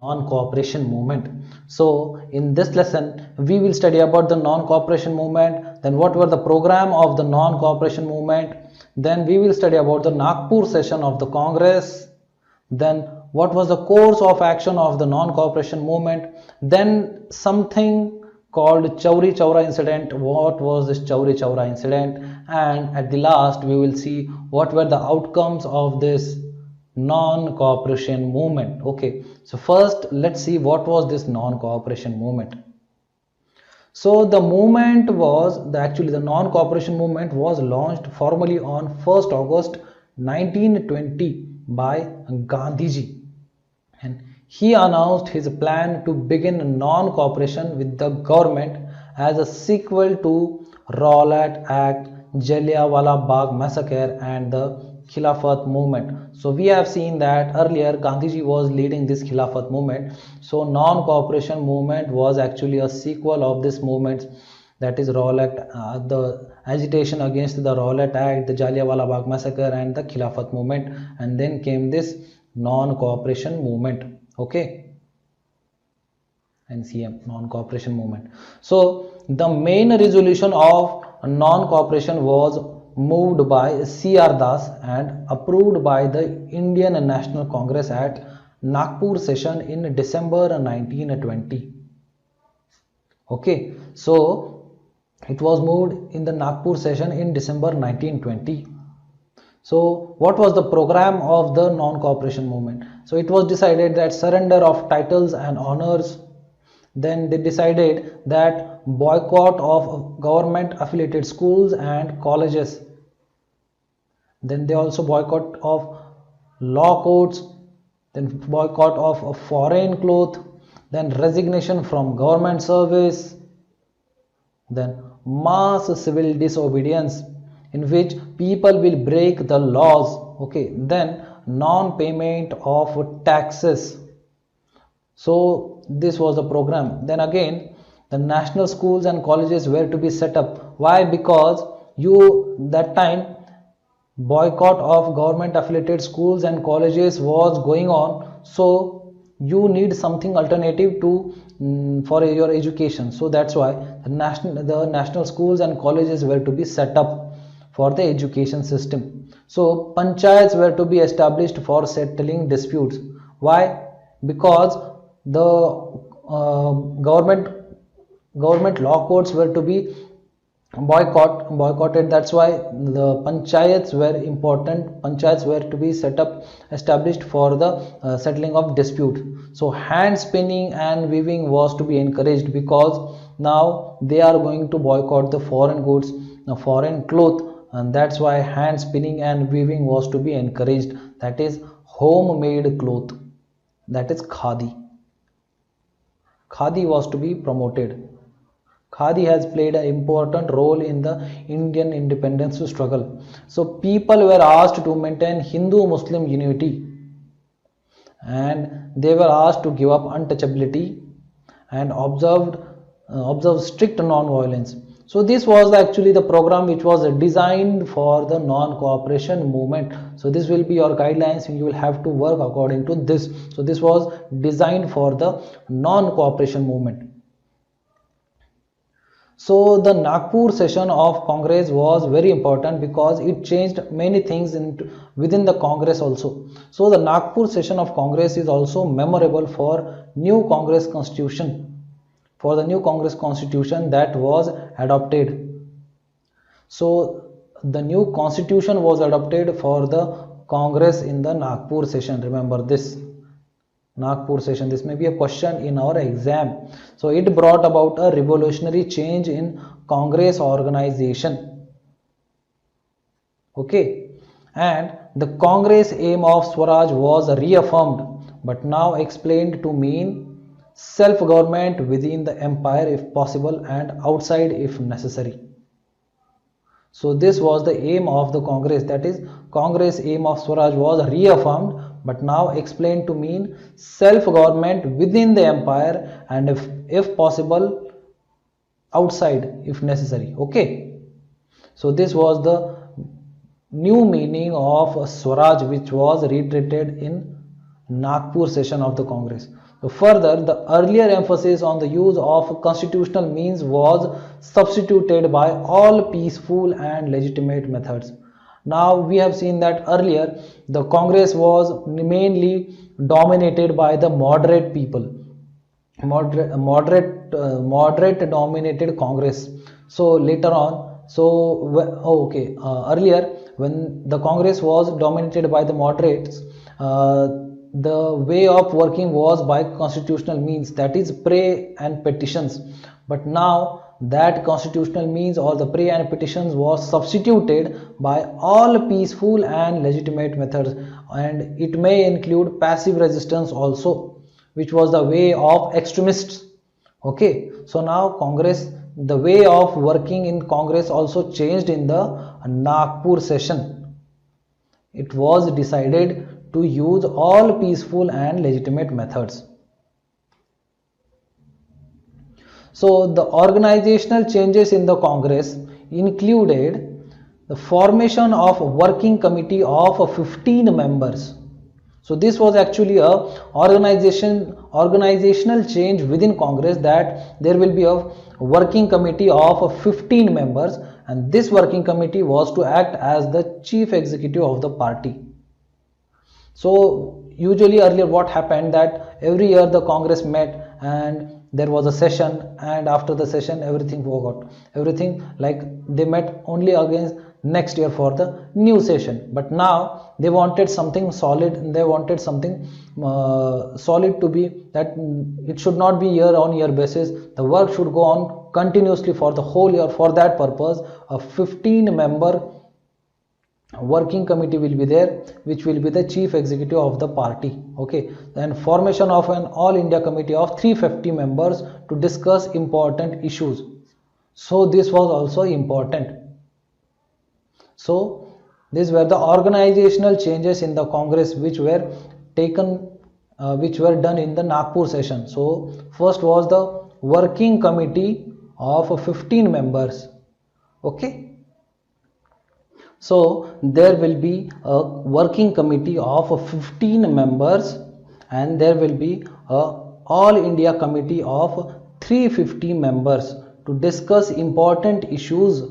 Non-cooperation movement. So in this lesson we will study about the non-cooperation movement, then what were the program of the non-cooperation movement, then we will study about the Nagpur session of the Congress, then what was the course of action of the non-cooperation movement, then something called Chauri Chaura incident, what was this Chauri Chaura incident, and at the last we will see what were the outcomes of this non-cooperation movement. Okay, so first let's see what was this non-cooperation movement. So the movement was actually the non-cooperation movement was launched formally on 1st August 1920 by Gandhiji, and he announced his plan to begin non-cooperation with the government as a sequel to Rowlatt Act, Jallianwala Bagh massacre and the Khilafat movement. So we have seen that earlier Gandhiji was leading this Khilafat movement. So non-cooperation movement was actually a sequel of this movement, that is Rowlatt, the agitation against the Rowlatt Act, the Jallianwala Bagh massacre and the Khilafat movement, and then came this non-cooperation movement. Okay, NCM, non-cooperation movement. So the main resolution of non-cooperation was moved by C.R. Das and approved by the Indian National Congress at Nagpur session in December 1920. Okay, so it was moved in the Nagpur session in December 1920. So what was the program of the non-cooperation movement? So it was decided that surrender of titles and honors. Then they decided that boycott of government affiliated schools and colleges. Then they also boycott of law courts, then boycott of foreign cloth, then resignation from government service, then mass civil disobedience in which people will break the laws. Okay, then non-payment of taxes. So this was the program. Then again the national schools and colleges were to be set up. Why? Because that time boycott of government affiliated schools and colleges was going on, so you need something alternative to for your education. So that's why the national schools and colleges were to be set up for the education system. So panchayats were to be established for settling disputes. Why? Because the government law courts were to be boycotted. That's why the panchayats were important. Panchayats were to be established for the settling of dispute. So hand spinning and weaving was to be encouraged, because now they are going to boycott the foreign goods, foreign cloth, and that's why hand spinning and weaving was to be encouraged, that is homemade cloth, that is khadi was to be promoted. Khadi has played an important role in the Indian independence struggle. So people were asked to maintain Hindu-Muslim unity, and they were asked to give up untouchability and observe strict non-violence. So this was actually the program which was designed for the non-cooperation movement. So this will be your guidelines and you will have to work according to this. So this was designed for the non-cooperation movement. So the Nagpur session of Congress was very important because it changed many things within the Congress also. So the Nagpur session of Congress is also memorable for new Congress constitution, for the new Congress constitution that was adopted. So the new constitution was adopted for the Congress in the Nagpur session. Remember this Nagpur session, this may be a question in our exam. So it brought about a revolutionary change in Congress organization. Okay, and the Congress aim of Swaraj was reaffirmed, but now explained to mean self-government within the empire if possible and outside if necessary. So this was the aim of the Congress, that is Congress aim of Swaraj was reaffirmed, but now explained to mean self-government within the empire and if possible outside if necessary. Okay, So this was the new meaning of Swaraj, which was reiterated in Nagpur session of the Congress. So further, the earlier emphasis on the use of constitutional means was substituted by all peaceful and legitimate methods. Now we have seen that earlier the Congress was mainly dominated by the moderate people, moderate dominated Congress. So later on, earlier when the Congress was dominated by the moderates, the way of working was by constitutional means, that is pray and petitions. But now that constitutional means or the pray and petitions was substituted by all peaceful and legitimate methods, and it may include passive resistance also, which was the way of extremists. Okay, so now Congress, the way of working in Congress also changed in the Nagpur session. It was decided to use all peaceful and legitimate methods. So the organizational changes in the Congress included the formation of a working committee of 15 members. So this was actually a organizational change within Congress, that there will be a working committee of 15 members, and this working committee was to act as the chief executive of the party. So usually earlier what happened, that every year the Congress met and there was a session, and after the session everything forgot, everything, like they met only against next year for the new session. But now they wanted something solid, they wanted something solid to be, that it should not be year on year basis, the work should go on continuously for the whole year. For that purpose, a 15 member working committee will be there, which will be the chief executive of the party. Okay, then formation of an all India committee of 350 members to discuss important issues. So this was also important. So these were the organizational changes in the Congress which were taken, which were done in the Nagpur session. So first was the working committee of 15 members. Okay, so there will be a working committee of 15 members, and there will be a all India committee of 350 members to discuss important issues.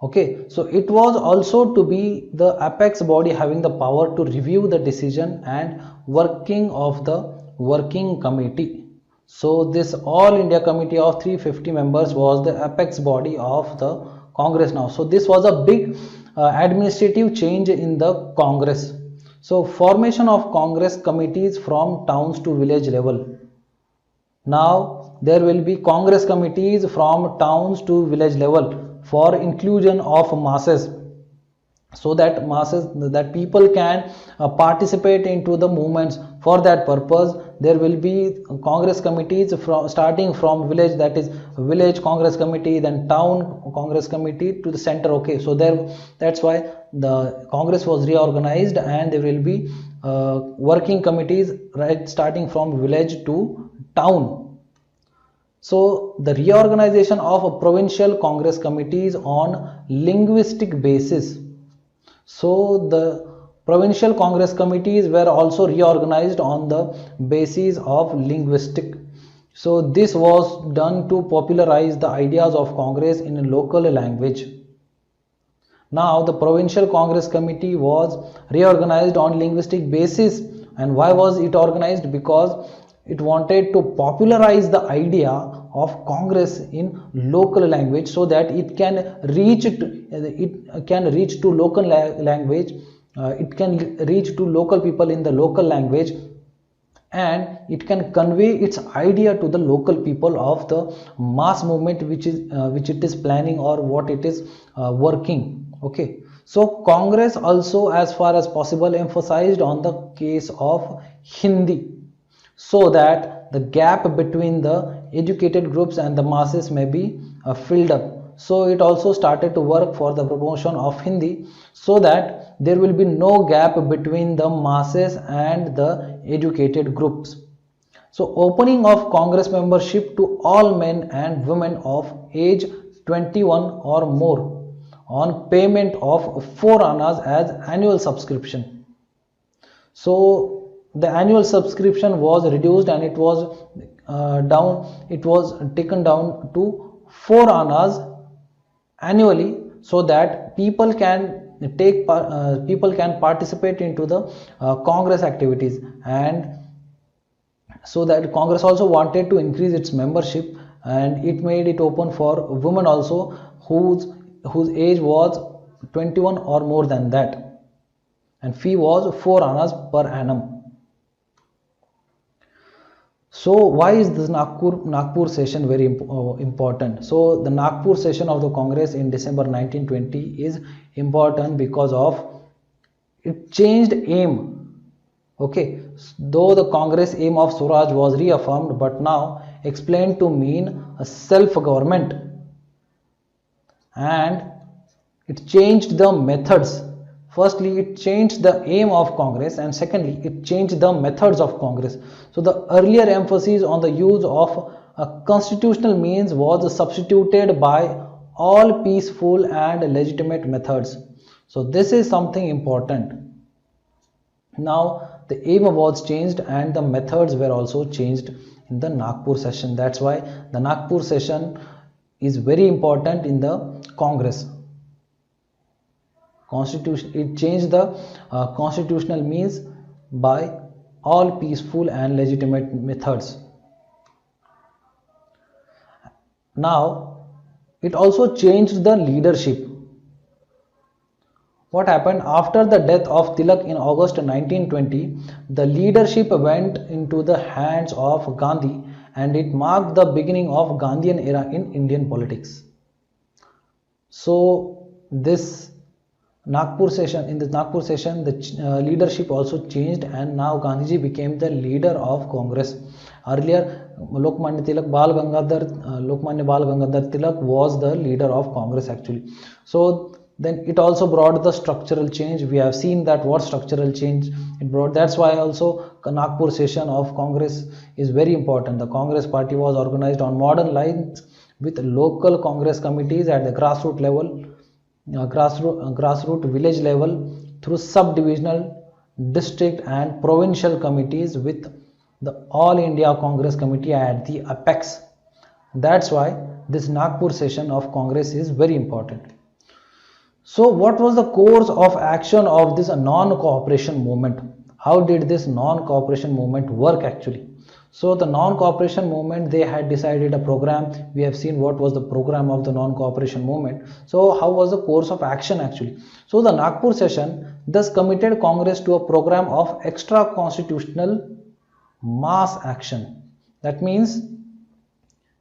Okay, so it was also to be the apex body having the power to review the decision and working of the working committee. So this all India committee of 350 members was the apex body of the Congress now. So this was a big administrative change in the Congress. So formation of Congress committees from towns to village level. Now there will be Congress committees from towns to village level for inclusion of masses, so that people can participate into the movements. For that purpose, there will be Congress committees starting from village, that is village Congress committee, then town Congress committee to the center. Okay, so that's why the Congress was reorganized, and there will be working committees right starting from village to town. So the reorganization of provincial Congress committees on linguistic basis. So the provincial Congress committees were also reorganized on the basis of linguistic. So this was done to popularize the ideas of Congress in a local language. Now the provincial Congress committee was reorganized on linguistic basis. And why was it organized? Because it wanted to popularize the idea of Congress in local language, so that it can reach to local language, it can reach to local people in the local language, and it can convey its idea to the local people of the mass movement which it is planning or what it is working. Okay, so Congress also, as far as possible, emphasized on the case of Hindi, so that the gap between the educated groups and the masses may be filled up. So it also started to work for the promotion of Hindi, so that there will be no gap between the masses and the educated groups. So opening of Congress membership to all men and women of age 21 or more. on payment of 4 annas as annual subscription. So the annual subscription was reduced and it was taken down to 4 annas annually, so that people can participate into the Congress activities. And so that Congress also wanted to increase its membership, and it made it open for women also whose age was 21 or more than that, and fee was 4 annas per annum. So why is this Nagpur session very important? So the Nagpur session of the Congress in December 1920 is important because of it changed aim. Okay, though the Congress aim of Swaraj was reaffirmed, but now explained to mean a self-government, and it changed the methods. Firstly, it changed the aim of Congress, and secondly, it changed the methods of Congress. So the earlier emphasis on the use of a constitutional means was substituted by all peaceful and legitimate methods. So this is something important. Now the aim was changed and the methods were also changed in the Nagpur session. That's why the Nagpur session is very important in the Congress. It changed the constitutional means by all peaceful and legitimate methods. Now it also changed the leadership. What happened after the death of Tilak in August 1920? The leadership went into the hands of Gandhi, and it marked the beginning of Gandhian era in Indian politics. So this Nagpur session, the leadership also changed, and now Gandhiji became the leader of Congress. Earlier, Lokmanya Bal Gangadhar Tilak was the leader of Congress actually. So then it also brought the structural change. We have seen that what structural change it brought. That's why also Nagpur session of Congress is very important. The Congress party was organized on modern lines with local Congress committees at the grassroots level, grassroots village level, through sub-divisional, district and provincial committees, with the All India Congress Committee at the apex. That's why this Nagpur session of Congress is very important. So what was the course of action of this non-cooperation movement? How did this non-cooperation movement work actually? So the non-cooperation movement, they had decided a program. We have seen what was the program of the non-cooperation movement. So how was the course of action actually? So the Nagpur session thus committed Congress to a program of extra constitutional mass action. That means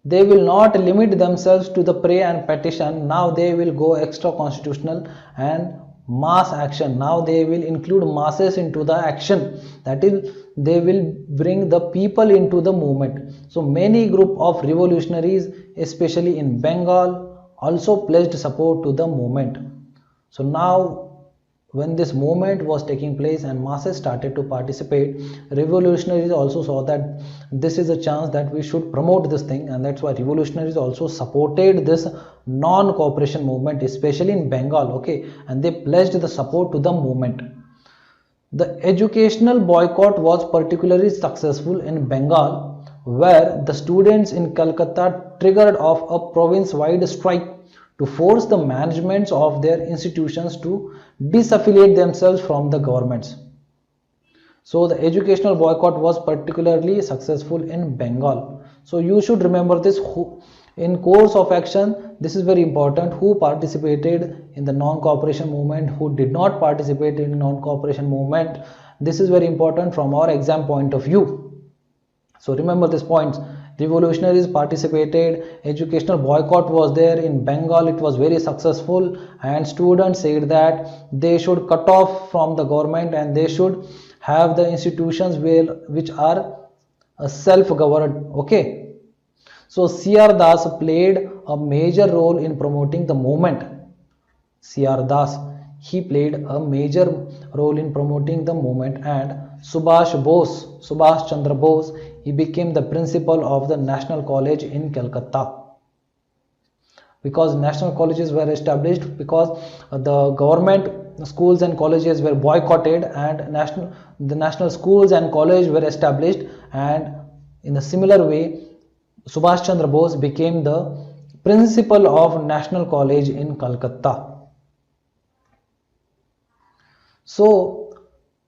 they will not limit themselves to the pray and petition. Now they will go extra constitutional and mass action. Now they will include masses into the action. That is, they will bring the people into the movement. So many group of revolutionaries, especially in Bengal, also pledged support to the movement. So now when this movement was taking place and masses started to participate, revolutionaries also saw that this is a chance that we should promote this thing, and that's why revolutionaries also supported this non-cooperation movement, especially in Bengal. Okay, and they pledged the support to the movement. The educational boycott was particularly successful in Bengal, where the students in Calcutta triggered off a province-wide strike to force the managements of their institutions to disaffiliate themselves from the governments. So the educational boycott was particularly successful in Bengal. So you should remember this. In course of action, this is very important. Who participated in the non-cooperation movement, who did not participate in non-cooperation movement. This is very important from our exam point of view. So remember these points. Revolutionaries participated, educational boycott was there in Bengal, it was very successful, and students said that they should cut off from the government and they should have the institutions which are self-governed. Okay, so C.R. Das played a major role in promoting the movement. C.R. Das, he played a major role in promoting the movement, and Subhash Chandra Bose, he became the principal of the National College in Calcutta. because national colleges were established, because the government schools and colleges were boycotted, and the national schools and college were established. And in a similar way, Subhash Chandra Bose became the principal of National College in Calcutta. So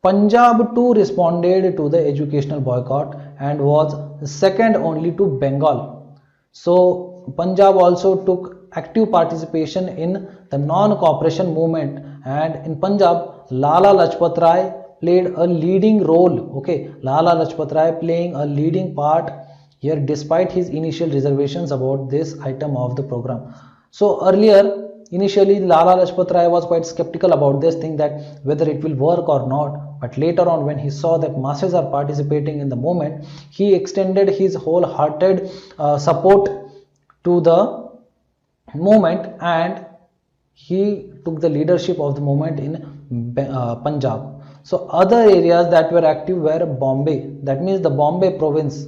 Punjab too responded to the educational boycott and was second only to Bengal. So Punjab also took active participation in the non-cooperation movement, and in Punjab Lala Lajpat Rai played a leading role. Okay, Lala Lajpat Rai playing a leading part here despite his initial reservations about this item of the program. So earlier, initially Lala Lajpat Rai was quite skeptical about this thing, that whether it will work or not, but later on when he saw that masses are participating in the movement, he extended his wholehearted support to the movement, and he took the leadership of the movement in Punjab. So other areas that were active were Bombay, that means the Bombay province,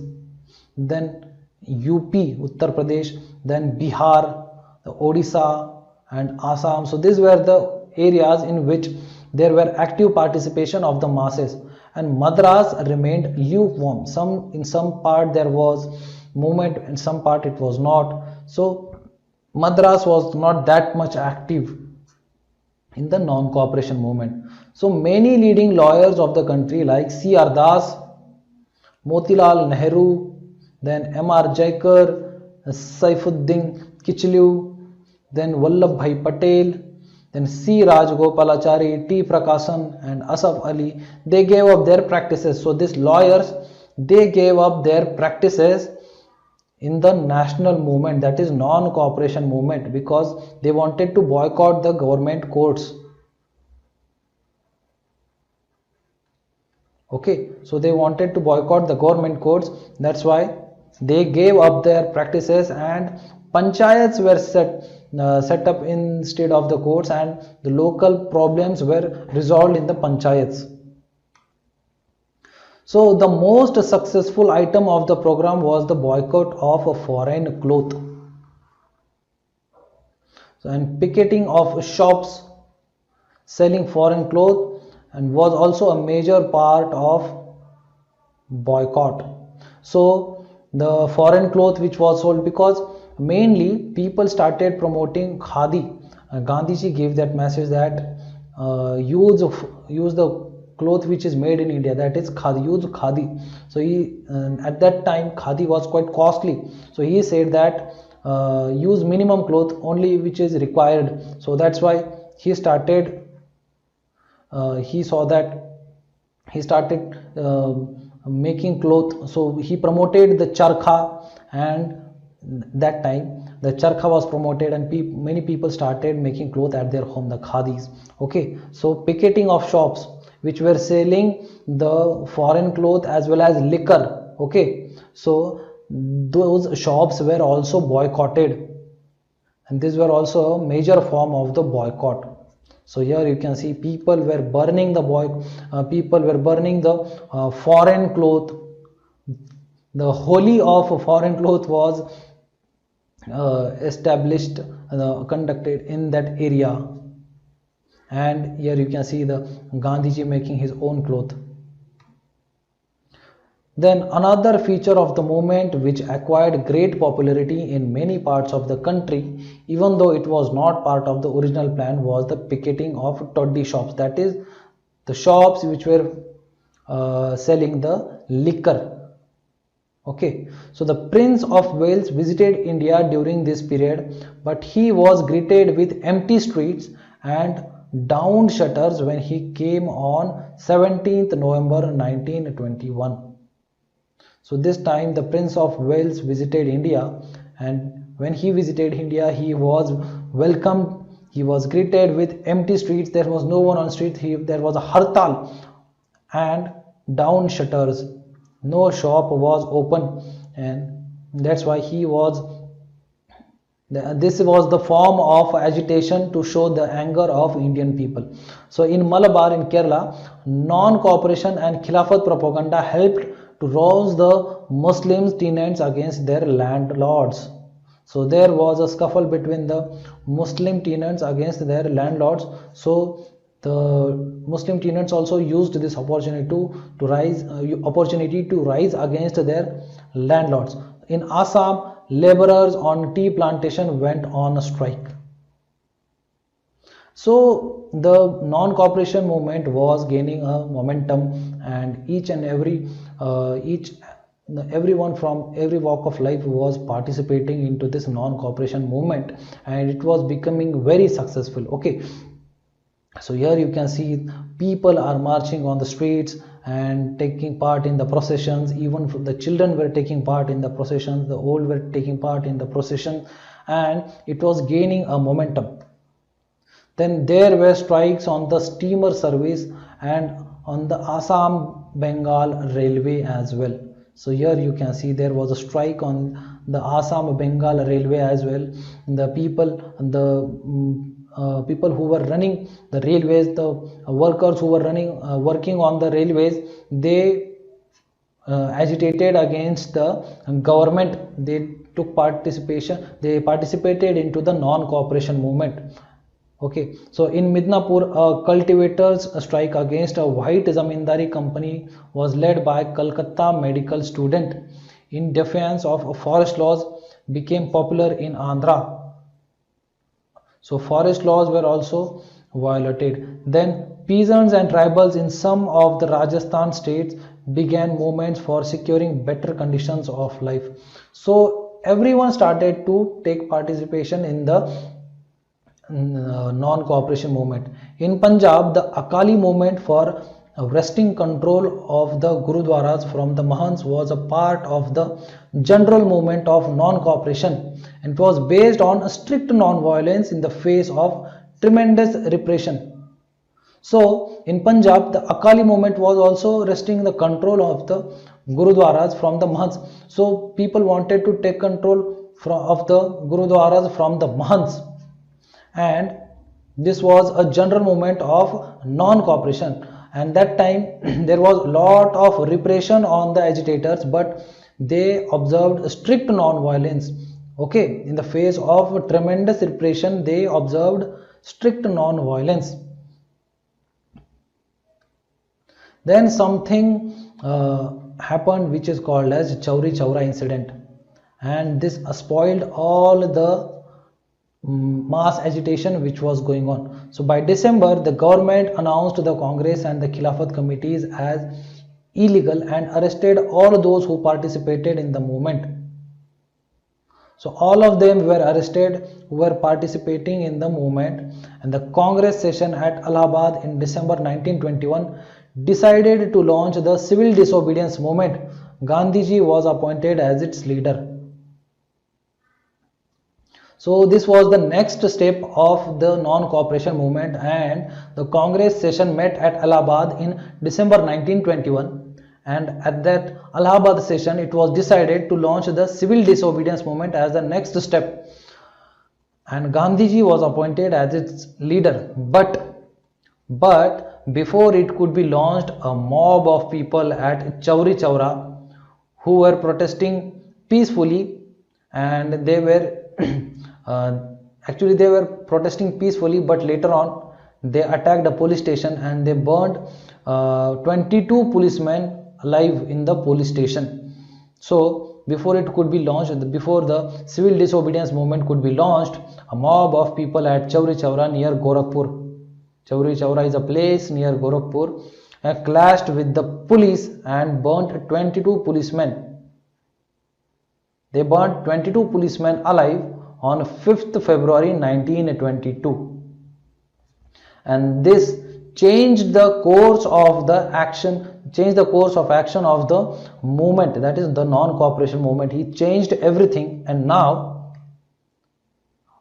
then UP, Uttar Pradesh, then Bihar, the Odisha and Assam. So these were the areas in which there were active participation of the masses, and Madras remained lukewarm. In some part there was movement, in some part it was not. So Madras was not that much active in the non-cooperation movement. So many leading lawyers of the country like C.R. Das, Motilal Nehru, then M.R. Jaikar, Saifuddin Kichliu, then Vallabhbhai Patel, then C. Rajagopalachari, T. Prakasan and Asaf Ali, they gave up their practices. So these lawyers, they gave up their practices in the national movement, that is non-cooperation movement, because they wanted to boycott the government courts. Okay, so they wanted to boycott the government courts, that's why they gave up their practices, and panchayats were set up instead of the courts, and the local problems were resolved in the panchayats. So the most successful item of the program was the boycott of a foreign cloth. So, and picketing of shops selling foreign cloth, and was also a major part of boycott. So the foreign cloth which was sold, because mainly people started promoting khadi. Gandhiji gave that message that use the cloth which is made in India, that is khadi, use khadi. So he at that time khadi was quite costly, so he said that use minimum cloth only which is required. So that's why he started he started making cloth. So he promoted the charkha, and that time the charkha was promoted, and many people started making cloth at their home, the khadis. Okay, so picketing of shops which were selling the foreign cloth as well as liquor. Okay, so those shops were also boycotted, and these were also a major form of the boycott. So here you can see people were burning the foreign cloth. The Holi of foreign cloth was conducted in that area, and here you can see the Gandhiji making his own cloth. Then another feature of the movement which acquired great popularity in many parts of the country, even though it was not part of the original plan, was the picketing of toddy shops, that is the shops which were selling the liquor. Okay, so the Prince of Wales visited India during this period, but he was greeted with empty streets and down shutters when he came on 17th November 1921. So this time the Prince of Wales visited India, and when he visited India, he was welcomed, he was greeted with empty streets, there was no one on street, there was a hartal and down shutters, no shop was open, and that's why this was the form of agitation to show the anger of Indian people. So in Malabar, in Kerala, non-cooperation and Khilafat propaganda helped to rouse the Muslims tenants against their landlords. So there was a scuffle between the Muslim tenants against their landlords. So the Muslim tenants also used this opportunity to rise against their landlords. In Assam, laborers on tea plantation went on a strike. So the non-cooperation movement was gaining a momentum, and everyone from every walk of life was participating into this non-cooperation movement, and it was becoming very successful. Okay, so here you can see people are marching on the streets and taking part in the processions. Even the children were taking part in the processions, the old were taking part in the procession, and it was gaining a momentum. Then there were strikes on the steamer service and on the Assam Bengal railway as well. So here you can see there was a strike on the Assam Bengal railway as well. The people who were running the railways, the workers who were working on the railways, they agitated against the government. They participated into the non-cooperation movement. Okay, so in Midnapur, a cultivators strike against a white zamindari company was led by Calcutta medical student in defiance of forest laws became popular in Andhra. So forest laws were also violated. Then peasants and tribals in some of the Rajasthan states began movements for securing better conditions of life. So everyone started to take participation in the non-cooperation movement. In Punjab, the Akali movement for wresting control of the Gurudwaras from the Mahants was a part of the general movement of non-cooperation, and was based on a strict non-violence in the face of tremendous repression. So in Punjab, the Akali movement was also wresting the control of the Gurudwaras from the Mahants. So people wanted to take control of the Gurudwaras from the Mahants, and this was a general movement of non-cooperation. And that time there was a lot of repression on the agitators, but they observed strict non-violence. Okay, in the face of tremendous repression, they observed strict non-violence. Then something happened which is called as Chauri Chaura incident, and this spoiled all the mass agitation which was going on. So by December, the government announced the Congress and the Khilafat committees as illegal and arrested all those who participated in the movement. So all of them were arrested who were participating in the movement, and the Congress session at Allahabad in December 1921 decided to launch the civil disobedience movement. Gandhiji was appointed as its leader. So this was the next step of the non-cooperation movement, and the Congress session met at Allahabad in December 1921, and at that Allahabad session it was decided to launch the civil disobedience movement as the next step, and Gandhiji was appointed as its leader. But before it could be launched, a mob of people at Chauri Chaura who were protesting peacefully, and they were actually they were protesting peacefully, but later on they attacked a police station and they burned 22 policemen alive in the police station. So before it could be launched, before the civil disobedience movement could be launched, a mob of people at Chauri Chaura near Gorakhpur, Chauri Chaura is a place near Gorakhpur, clashed with the police and burnt 22 policemen. They burnt 22 policemen alive on 5th February 1922, and this changed the course of action of the movement, that is the non-cooperation movement. He changed everything, and now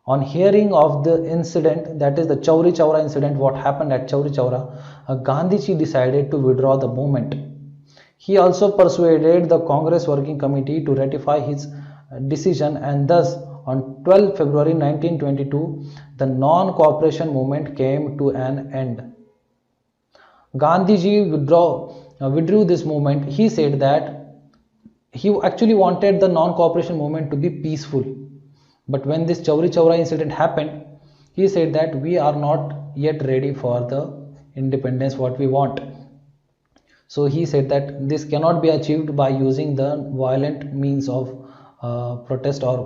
on hearing of the incident, that is the Chauri Chaura incident, what happened at Chauri Chaura, Gandhiji decided to withdraw the movement. He also persuaded the Congress Working Committee to ratify his decision, and thus on 12 February 1922, the non-cooperation movement came to an end. Gandhiji withdrew this movement. He said that he actually wanted the non-cooperation movement to be peaceful, But when this Chauri Chaura incident happened, he said that we are not yet ready for the independence what we want. So he said that this cannot be achieved by using the violent means of protest, or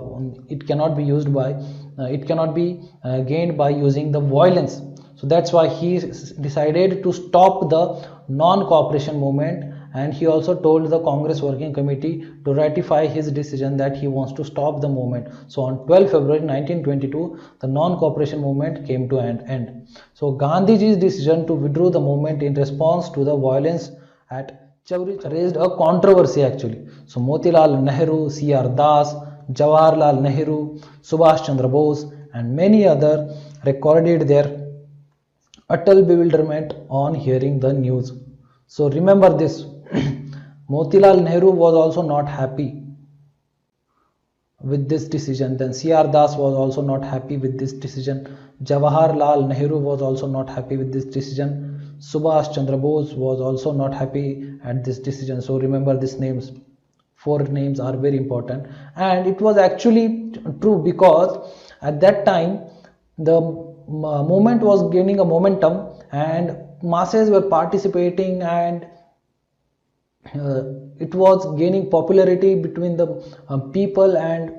it cannot be used by it cannot be gained by using the violence. So that's why he decided to stop the non-cooperation movement, and he also told the Congress Working Committee to ratify his decision that he wants to stop the movement. So on 12 February 1922, the non-cooperation movement came to an end. So Gandhiji's decision to withdraw the movement in response to the violence at Chauri raised a controversy actually. So Motilal Nehru, C.R. Das, Jawaharlal Nehru, Subhash Chandra Bose and many other recorded their utter bewilderment on hearing the news. So remember this, Motilal Nehru was also not happy with this decision. Then C.R. Das was also not happy with this decision. Jawaharlal Nehru was also not happy with this decision. Subhash Chandra Bose was also not happy at this decision. So remember these names. 4 names are very important, and it was actually true because at that time the movement was gaining a momentum and masses were participating, and it was gaining popularity between the people, and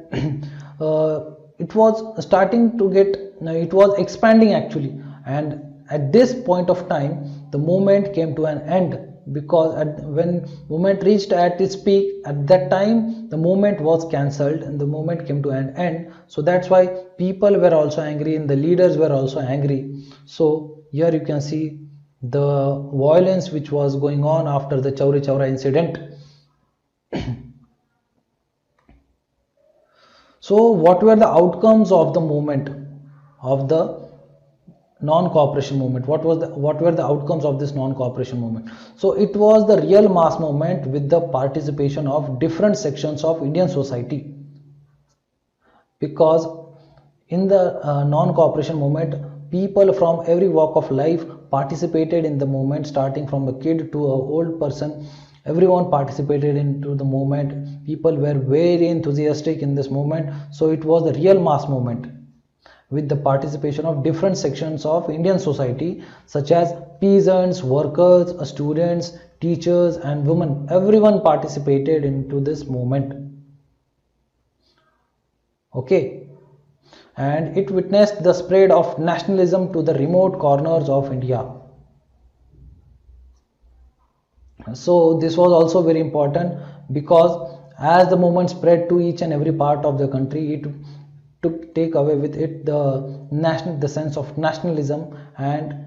it was starting to get it was expanding actually. And at this point of time the movement came to an end, because when movement reached at its peak, at that time the movement was cancelled and the movement came to an end. So that's why people were also angry and the leaders were also angry. So here you can see the violence which was going on after the Chauri Chaura incident. So what were the outcomes of the movement, of the non-cooperation movement? What were the outcomes of this non-cooperation movement? So it was the real mass movement with the participation of different sections of Indian society, because in the non-cooperation movement people from every walk of life participated in the movement, starting from a kid to an old person. Everyone participated into the movement. People were very enthusiastic in this movement. So it was the real mass movement with the participation of different sections of Indian society, such as peasants, workers, students, teachers and women. Everyone participated into this movement. Okay, and it witnessed the spread of nationalism to the remote corners of India. So this was also very important, because as the movement spread to each and every part of the country, it take away with it the sense of nationalism, and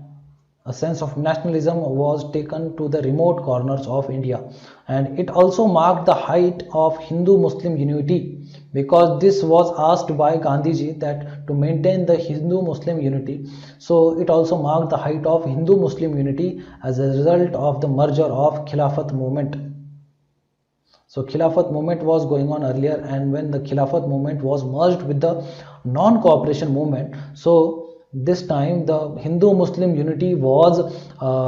a sense of nationalism was taken to the remote corners of India. And it also marked the height of Hindu-Muslim unity, because this was asked by Gandhiji that to maintain the Hindu-Muslim unity. So it also marked the height of Hindu-Muslim unity as a result of the merger of Khilafat movement. So Khilafat movement was going on earlier, and when the Khilafat movement was merged with the non-cooperation movement, so this time the Hindu-Muslim unity was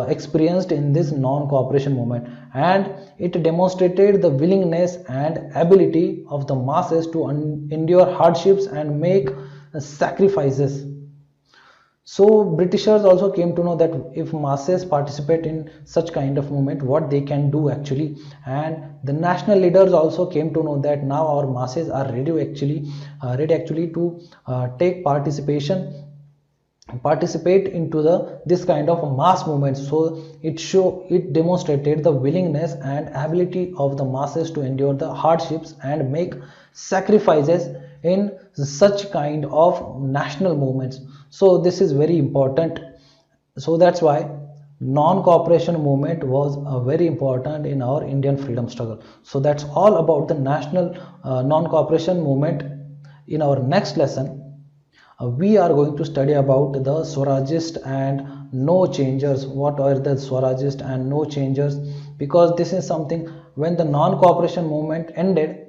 experienced in this non-cooperation movement, and it demonstrated the willingness and ability of the masses to endure hardships and make sacrifices. So Britishers also came to know that if masses participate in such kind of movement, what they can do actually, and the national leaders also came to know that now our masses are ready actually to participate into this kind of mass movement. So it demonstrated the willingness and ability of the masses to endure the hardships and make sacrifices in such kind of national movements. So this is very important. So that's why non-cooperation movement was very important in our Indian freedom struggle. So that's all about the national non-cooperation movement. In our next lesson we are going to study about the Swarajist and no changers. What are the Swarajist and no changers? Because this is something, when the non-cooperation movement ended,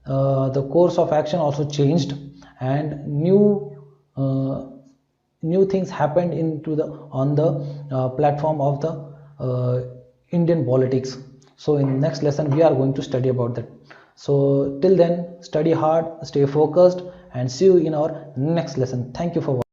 the course of action also changed, and new things happened on the platform of the Indian politics. So in next lesson we are going to study about that. So till then, study hard, stay focused, and see you in our next lesson. Thank you for watching.